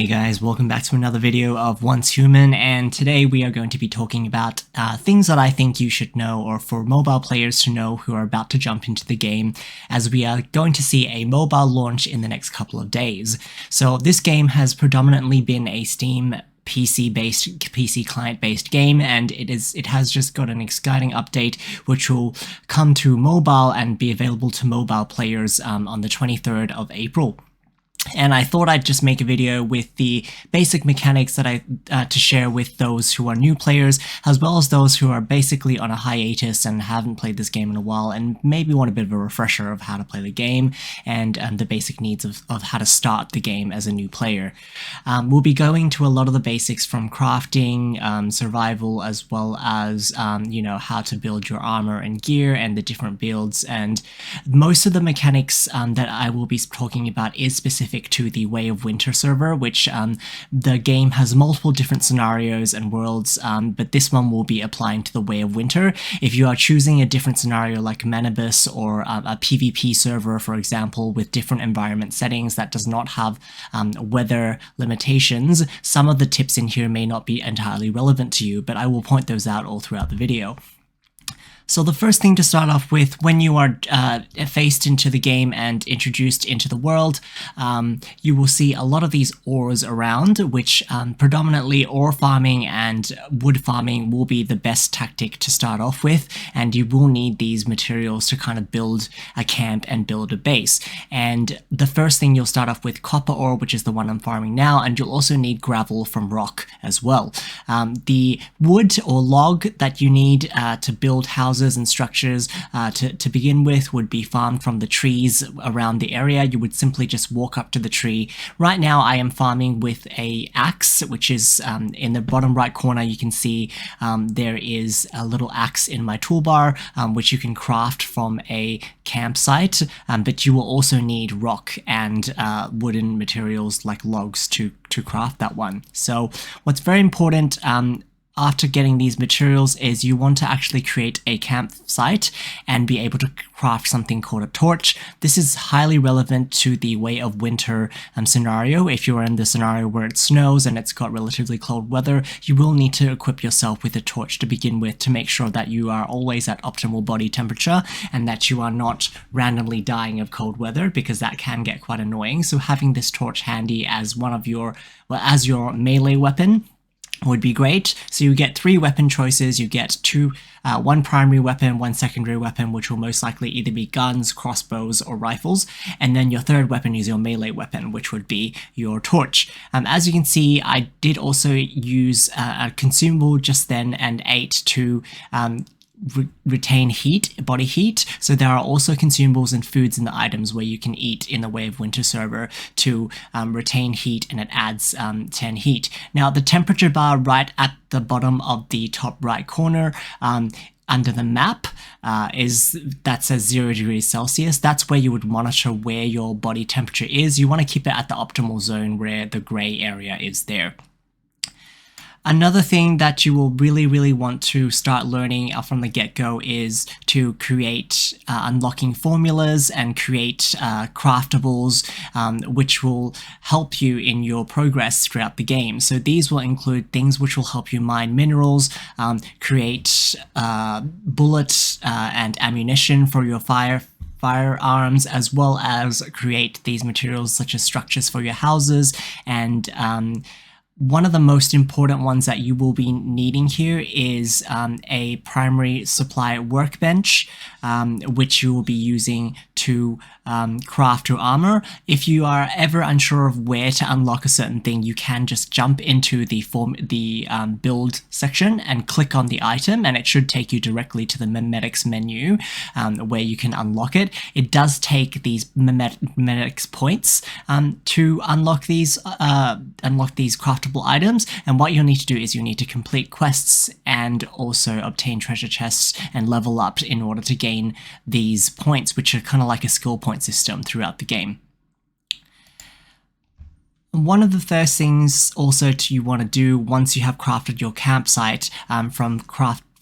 Hey guys, welcome back to another video of Once Human, and today we are going to be talking about things that I think you should know, or for mobile players to know who are about to jump into the game, as we are going to see a mobile launch in the next couple of days. So this game has predominantly been a Steam PC client-based game, and it has just got an exciting update which will come to mobile and be available to mobile players on the 23rd of April. And I thought I'd just make a video with the basic mechanics that to share with those who are new players, as well as those who are basically on a hiatus and haven't played this game in a while and maybe want a bit of a refresher of how to play the game and the basic needs of how to start the game as a new player. We'll be going to a lot of the basics from crafting, survival, as well as you know, how to build your armor and gear and the different builds. And most of the mechanics that I will be talking about is specific to the Way of Winter server, which the game has multiple different scenarios and worlds, but this one will be applying to the Way of Winter. If you are choosing a different scenario like Memetics or a PvP server, for example, with different environment settings that does not have weather limitations, some of the tips in here may not be entirely relevant to you, but I will point those out all throughout the video. So the first thing to start off with, when you are faced into the game and introduced into the world, you will see a lot of these ores around, which predominantly ore farming and wood farming will be the best tactic to start off with, and you will need these materials to kind of build a camp and build a base. And the first thing, you'll start off with copper ore, which is the one I'm farming now, and you'll also need gravel from rock as well. The wood or log that you need to build houses and structures to begin with would be farmed from the trees around the area. You would simply just walk up to the tree. Right now I am farming with a axe, which is in the bottom right corner. You can see there is a little axe in my toolbar, which you can craft from a campsite, but you will also need rock and wooden materials like logs to craft that one. So what's very important after getting these materials is you want to actually create a campsite and be able to craft something called a torch. This is highly relevant to the Way of Winter scenario. If you're in the scenario where it snows and it's got relatively cold weather, you will need to equip yourself with a torch to begin with to make sure that you are always at optimal body temperature and that you are not randomly dying of cold weather, because that can get quite annoying. So having this torch handy as one of your, as your melee weapon would be great. So you get 3 weapon choices. You get one primary weapon, 1 secondary weapon, which will most likely either be guns, crossbows, or rifles, and then your third weapon is your melee weapon, which would be your torch. As you can see, I did also use a consumable just then and ate to retain heat, body heat. So there are also consumables and foods in the items where you can eat in the Way of Winter server to retain heat, and it adds 10 heat. Now the temperature bar right at the bottom of the top right corner under the map that says 0 degrees Celsius. That's where you would monitor where your body temperature is. You want to keep it at the optimal zone where the gray area is there. Another thing that you will really want to start learning from the get-go is to create unlocking formulas and create craftables, which will help you in your progress throughout the game. So these will include things which will help you mine minerals, create bullets and ammunition for your firearms, as well as create these materials such as structures for your houses. And one of the most important ones that you will be needing here is a primary supply workbench, which you will be using to craft your armor. If you are ever unsure of where to unlock a certain thing, you can just jump into the build section and click on the item, and it should take you directly to the Memetics menu where you can unlock it. It does take these Memetics points to unlock these craftable items, and what you'll need to do is you need to complete quests and also obtain treasure chests and level up in order to gain these points, which are kind of like a skill point system throughout the game. One of the first things also you want to do once you have crafted your campsite from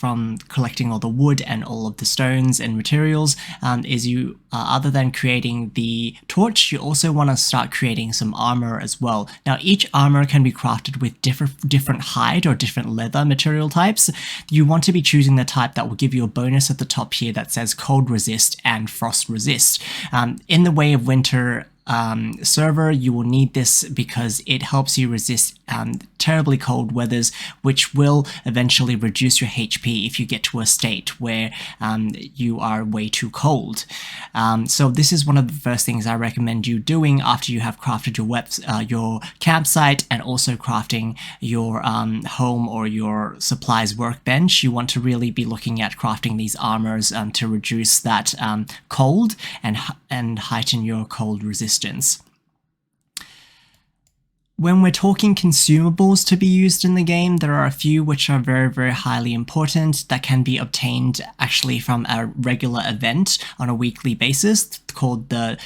from collecting all the wood and all of the stones and materials is you, other than creating the torch, you also want to start creating some armor as well. Now, each armor can be crafted with different hide or different leather material types. You want to be choosing the type that will give you a bonus at the top here that says cold resist and frost resist. In the Way of Winter server, you will need this because it helps you resist terribly cold weathers, which will eventually reduce your HP if you get to a state where you are way too cold. So this is one of the first things I recommend you doing after you have crafted your campsite and also crafting your home or your supplies workbench. You want to really be looking at crafting these armors to reduce that cold and heighten your cold resistance. When we're talking consumables to be used in the game, there are a few which are very, very highly important that can be obtained actually from a regular event on a weekly basis called the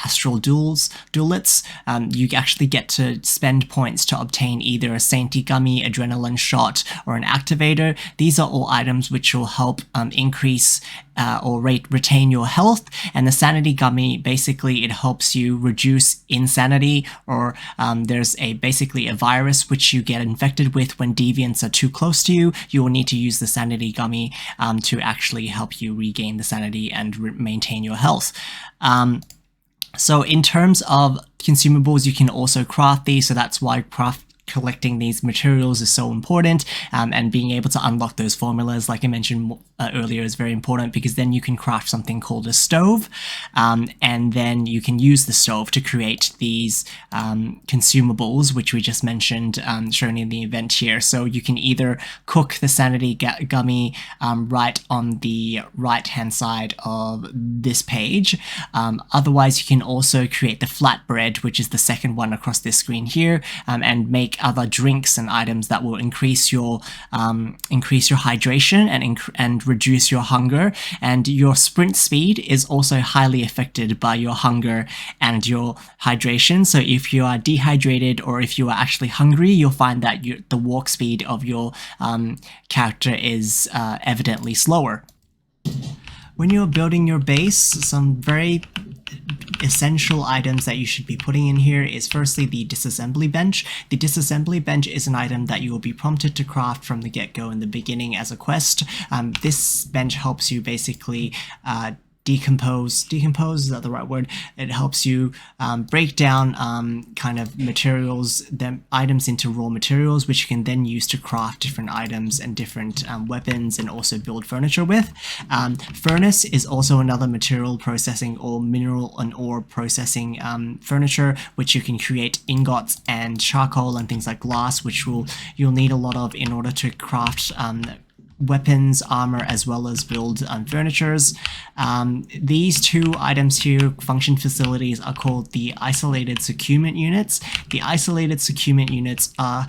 Astral Dewlets. You actually get to spend points to obtain either a Sainty Gummy, Adrenaline Shot, or an Activator. These are all items which will help increase or retain your health, and the Sanity Gummy, basically it helps you reduce insanity, or there's basically a virus which you get infected with when deviants are too close to you. You will need to use the Sanity Gummy to actually help you regain the sanity and maintain your health. So in terms of consumables, you can also craft these, so that's why collecting these materials is so important, and being able to unlock those formulas, like I mentioned earlier, is very important, because then you can craft something called a stove, and then you can use the stove to create these consumables, which we just mentioned, shown in the event here. So you can either cook the Sanity Gummy right on the right hand side of this page. Otherwise, you can also create the flatbread, which is the second one across this screen here, and make other drinks and items that will increase your hydration and reduce your hunger. And your sprint speed is also highly affected by your hunger and your hydration. So if you are dehydrated or if you are actually hungry, you'll find that the walk speed of your character is evidently slower. When you're building your base, some very essential items that you should be putting in here is firstly the disassembly bench. The disassembly bench is an item that you will be prompted to craft from the get-go in the beginning as a quest. This bench helps you basically decompose, is that the right word? It helps you break down kind of materials, items into raw materials, which you can then use to craft different items and different weapons, and also build furniture with. Furnace is also another material processing or mineral and ore processing furniture, which you can create ingots and charcoal and things like glass, which you'll need a lot of in order to craft weapons, armor, as well as build furnitures. These two items here, function facilities, are called the isolated securement units. The isolated securement units are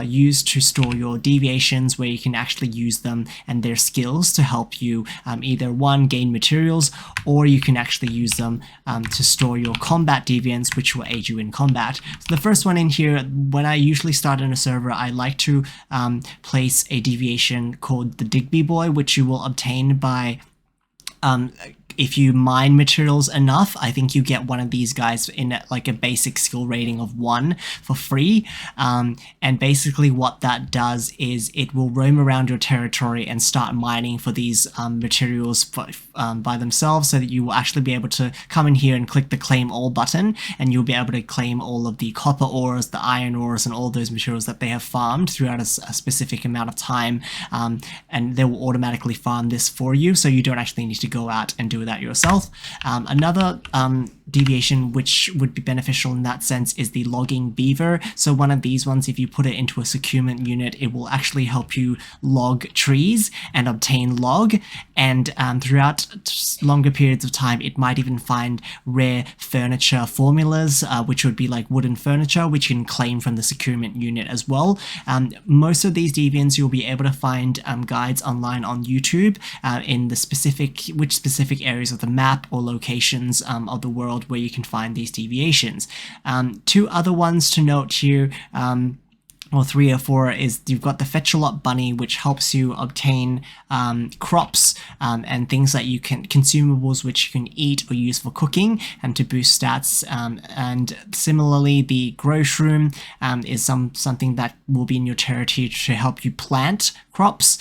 used to store your deviations, where you can actually use them and their skills to help you either gain materials, or you can actually use them to store your combat deviants, which will aid you in combat. So the first one in here, when I usually start in a server, I like to place a deviation called the Digby Boy, which you will obtain by if you mine materials enough. I think you get one of these guys in like a basic skill rating of 1 for free. And basically what that does is it will roam around your territory and start mining for these materials by themselves, so that you will actually be able to come in here and click the claim all button, and you'll be able to claim all of the copper ores, the iron ores, and all those materials that they have farmed throughout a specific amount of time, and they will automatically farm this for you, so you don't actually need to go out and do that yourself. Another deviation which would be beneficial in that sense is the logging beaver. So one of these ones, if you put it into a securement unit, it will actually help you log trees and obtain log, and throughout longer periods of time it might even find rare furniture formulas, which would be like wooden furniture, which you can claim from the securement unit as well. Most of these deviants you'll be able to find guides online on YouTube in the specific areas of the map or locations of the world where you can find these deviations. Two other ones to note here. or 3 or 4 is you've got the Fetch-a-Lot bunny, which helps you obtain crops and things that you can, consumables which you can eat or use for cooking and to boost stats. And similarly, the Grow Shroom is something that will be in your territory to help you plant crops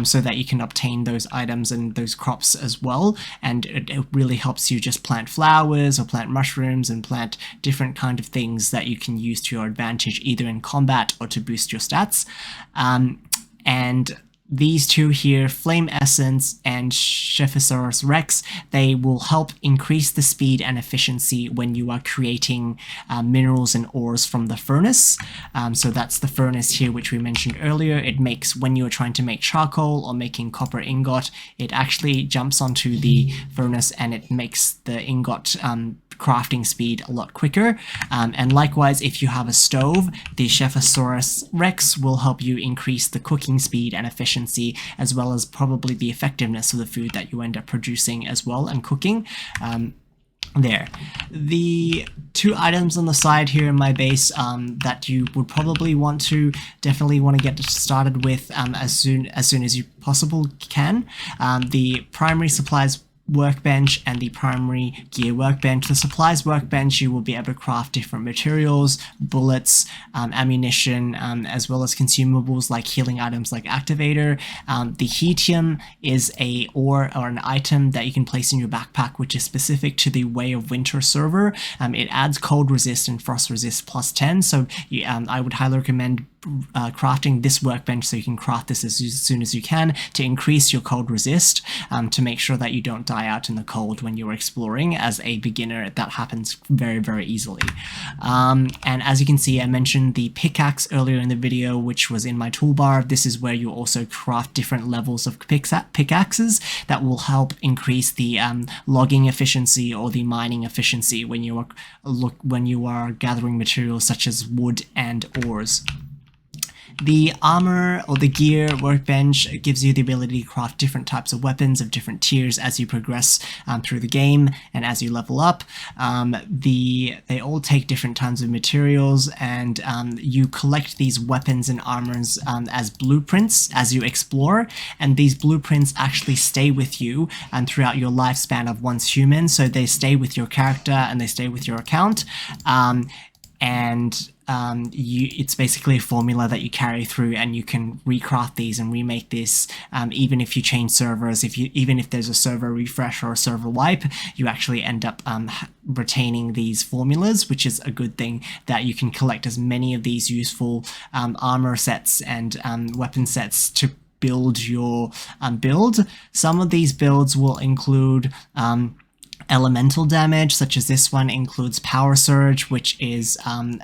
so that you can obtain those items and those crops as well. And it really helps you just plant flowers or plant mushrooms and plant different kind of things that you can use to your advantage, either in combat or to boost your stats. And these two here, Flame Essence and Shephosaurus Rex, they will help increase the speed and efficiency when you are creating minerals and ores from the furnace. So that's the furnace here, which we mentioned earlier. It makes, when you are trying to make charcoal or making copper ingot, it actually jumps onto the furnace and it makes the ingot crafting speed a lot quicker. And likewise, if you have a stove, the Shephosaurus Rex will help you increase the cooking speed and efficiency, as well as probably the effectiveness of the food that you end up producing as well and cooking. There. The two items on the side here in my base that you would probably definitely want to get started with as soon as you possibly can. The primary supplies workbench and the primary gear workbench. The supplies workbench, you will be able to craft different materials, bullets, ammunition, as well as consumables like healing items like Activator. The Hetium is a ore or an item that you can place in your backpack, which is specific to the Way of Winter server. It adds cold resist and frost resist plus 10, so I would highly recommend crafting this workbench so you can craft this as soon as you can to increase your cold resist, to make sure that you don't die out in the cold when you're exploring. As a beginner, that happens very, very easily. And as you can see, I mentioned the pickaxe earlier in the video, which was in my toolbar. This is where you also craft different levels of pickaxes that will help increase the logging efficiency or the mining efficiency when you are gathering materials such as wood and ores. The armor or the gear workbench gives you the ability to craft different types of weapons of different tiers as you progress through the game and as you level up. They all take different kinds of materials, and you collect these weapons and armors as blueprints as you explore, and these blueprints actually stay with you throughout your lifespan of Once Human, so they stay with your character and they stay with your account. It's basically a formula that you carry through, and you can recraft these and remake this even if you change servers. Even if there's a server refresh or a server wipe, you actually end up retaining these formulas, which is a good thing, that you can collect as many of these useful armor sets and weapon sets to build your build. Some of these builds will include elemental damage, such as this one includes Power Surge, which is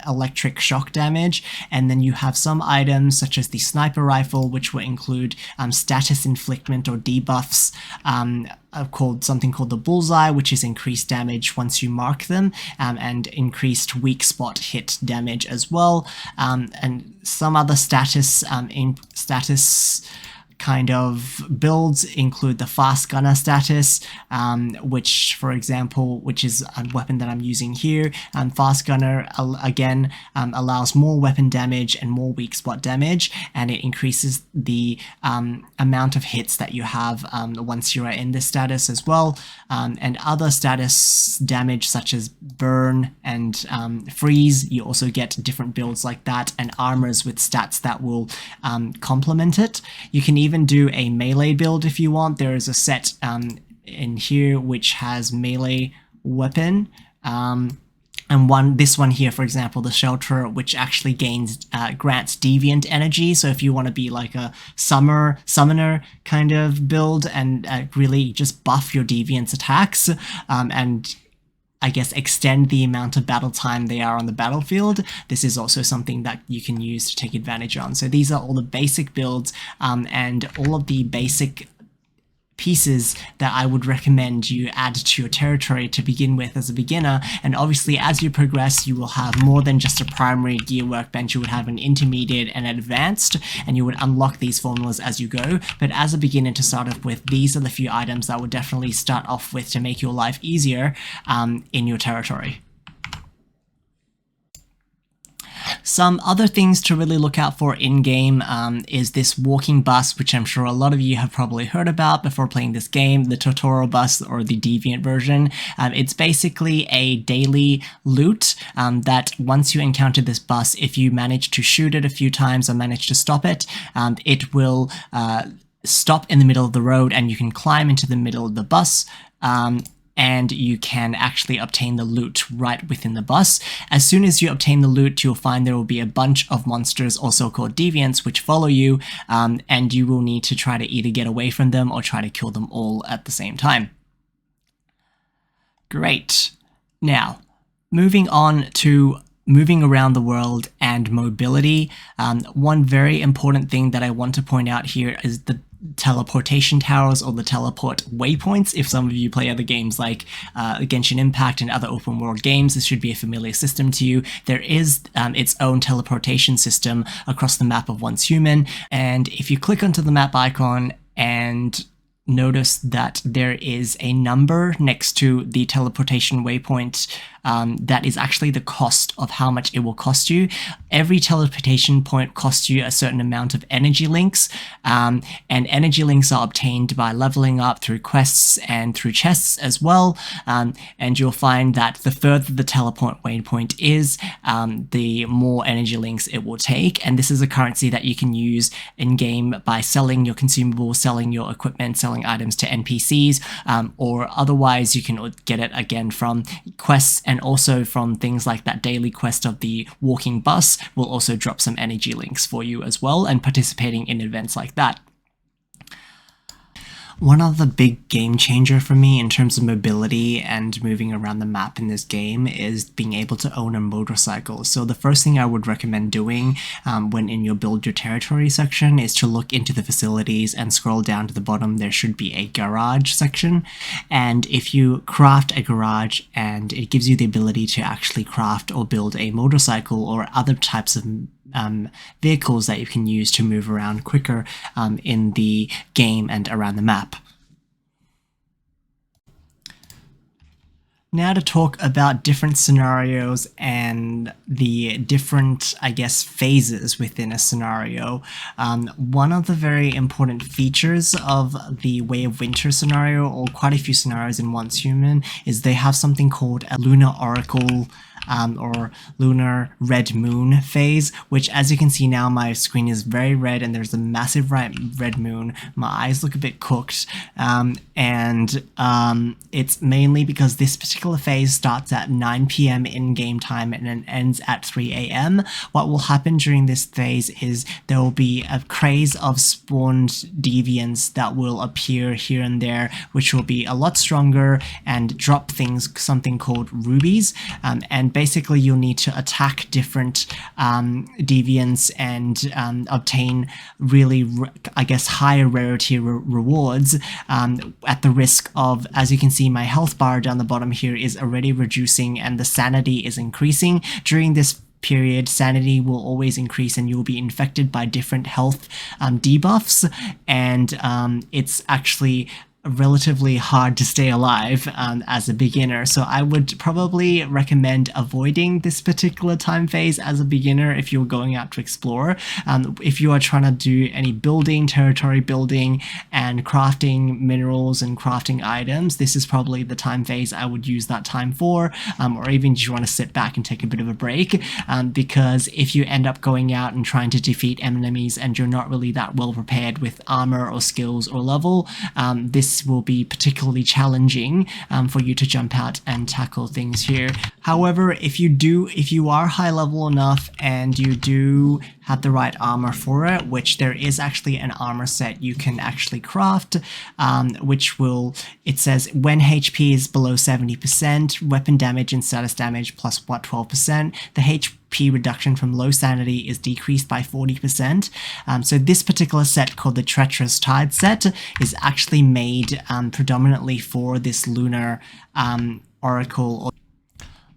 electric shock damage, and then you have some items such as the Sniper Rifle, which will include status inflictment or debuffs, something called the Bullseye, which is increased damage once you mark them, and increased weak spot hit damage as well, and some other status kind of builds include the Fast Gunner status, which, for example, which is a weapon that I'm using here. Fast Gunner, again, allows more weapon damage and more weak spot damage, and it increases the amount of hits that you have once you are in this status as well. And other status damage such as Burn and Freeze, you also get different builds like that, and armors with stats that will complement it. You can even do a melee build if you want. There is a set in here which has melee weapon, and this one here, for example, the Shelter, which actually grants deviant energy. So if you want to be like a summoner kind of build and really just buff your deviant's attacks and I guess extend the amount of battle time they are on the battlefield, this is also something that you can use to take advantage on. So these are all the basic builds and all of the basic pieces that I would recommend you add to your territory to begin with as a beginner. And obviously as you progress, you will have more than just a primary gear workbench. You would have an intermediate and advanced, and you would unlock these formulas as you go. But as a beginner to start off with, these are the few items that would definitely start off with to make your life easier in your territory. Some other things to really look out for in-game is this walking bus, which I'm sure a lot of you have probably heard about before playing this game, the tutorial bus or the deviant version. It's basically a daily loot that once you encounter this bus, if you manage to shoot it a few times or manage to stop it, it will stop in the middle of the road and you can climb into the middle of the bus. And you can actually obtain the loot right within the bus. As soon as you obtain the loot, you'll find there will be a bunch of monsters, also called deviants, which follow you, and you will need to try to either get away from them or try to kill them all at the same time. Great. Now, moving on to moving around the world and mobility. One very important thing that I want to point out here is the teleportation towers or the teleport waypoints. If some of you play other games like Genshin Impact and other open world games, this should be a familiar system to you. There is its own teleportation system across the map of Once Human, and if you click onto the map icon and notice that there is a number next to the teleportation waypoint, that is actually the cost of how much it will cost you. Every teleportation point costs you a certain amount of energy links, and energy links are obtained by leveling up through quests and through chests as well, and you'll find that the further the teleport waypoint is, the more energy links it will take, and this is a currency that you can use in-game by selling your consumables, selling your equipment, selling items to NPCs, or otherwise you can get it again from quests, and also from things like that daily quest of the walking bus will also drop some energy links for you as well, and participating in events like that. One of the big game changer for me in terms of mobility and moving around the map in this game is being able to own a motorcycle. So the first thing I would recommend doing when in your build your territory section is to look into the facilities and scroll down to the bottom. There should be a garage section, and if you craft a garage, and it gives you the ability to actually craft or build a motorcycle or other types of vehicles that you can use to move around quicker in the game and around the map. Now to talk about different scenarios and the different, I guess, phases within a scenario. One of the very important features of the Way of Winter scenario, or quite a few scenarios in Once Human, is they have something called a Lunar Oracle or Lunar Red Moon phase, which, as you can see now, my screen is very red and there's a massive red moon. My eyes look a bit cooked, and it's mainly because this particular phase starts at 9 PM in-game time and then ends at 3 AM. What will happen during this phase is there will be a craze of spawned deviants that will appear here and there, which will be a lot stronger and drop things, something called rubies, and basically you'll need to attack different deviants and obtain really, I guess, higher rarity rewards at the risk of, as you can see, my health bar down the bottom here is already reducing and the sanity is increasing. During this period, sanity will always increase and you'll be infected by different health debuffs, and it's actually relatively hard to stay alive as a beginner. So I would probably recommend avoiding this particular time phase as a beginner if you're going out to explore. If you are trying to do any building, territory building, and crafting minerals and crafting items, this is probably the time phase I would use that time for, or even if you want to sit back and take a bit of a break, because if you end up going out and trying to defeat enemies and you're not really that well prepared with armor or skills or level, this will be particularly challenging for you to jump out and tackle things here. However, if you are high level enough and you do have the right armor for it, which there is actually an armor set you can actually craft, which will, it says when HP is below 70%, weapon damage and status damage plus 12%, the HP reduction from low sanity is decreased by 40%. So this particular set, called the Treacherous Tide set, is actually made predominantly for this Lunar Oracle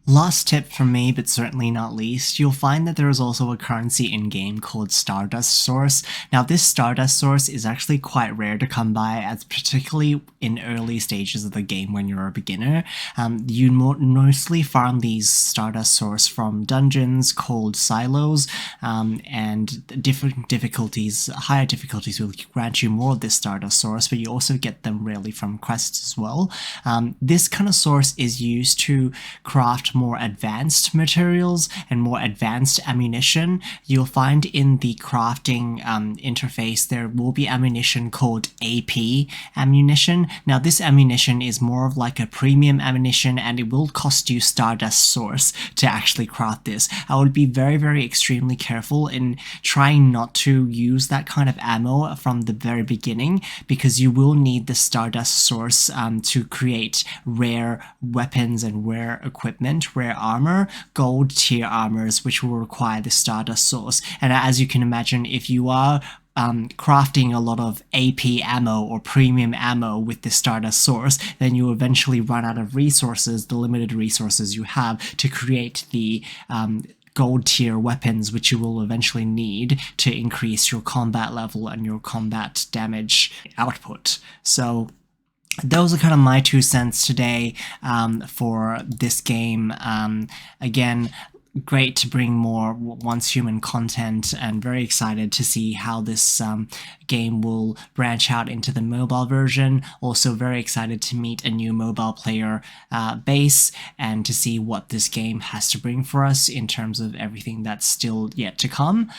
Last tip from me, but certainly not least, you'll find that there is also a currency in-game called Stardust Source. Now this Stardust Source is actually quite rare to come by, as particularly in early stages of the game when you're a beginner. You mostly farm these Stardust Source from dungeons called silos, and different difficulties, higher difficulties will grant you more of this Stardust Source, but you also get them rarely from quests as well. This kind of source is used to craft more advanced materials and more advanced ammunition. You'll find in the crafting interface there will be ammunition called AP ammunition. Now this ammunition is more of like a premium ammunition, and it will cost you Stardust Source to actually craft this. I would be very extremely careful in trying not to use that kind of ammo from the very beginning, because you will need the Stardust Source to create rare weapons and rare equipment, rare armor, gold tier armors, which will require the Stardust Source. And as you can imagine, if you are crafting a lot of AP ammo or premium ammo with the Stardust Source, then you eventually run out of resources, the limited resources you have, to create the gold tier weapons, which you will eventually need to increase your combat level and your combat damage output. So those are kind of my 2 cents today for this game. Again, great to bring more Once Human content, and very excited to see how this game will branch out into the mobile version. Also very excited to meet a new mobile player base and to see what this game has to bring for us in terms of everything that's still yet to come.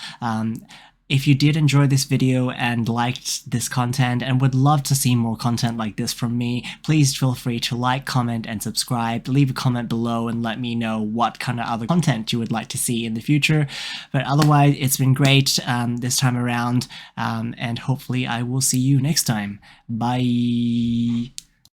If you did enjoy this video and liked this content and would love to see more content like this from me, please feel free to like, comment, and subscribe. Leave a comment below and let me know what kind of other content you would like to see in the future. But otherwise, it's been great this time around, and hopefully I will see you next time. Bye!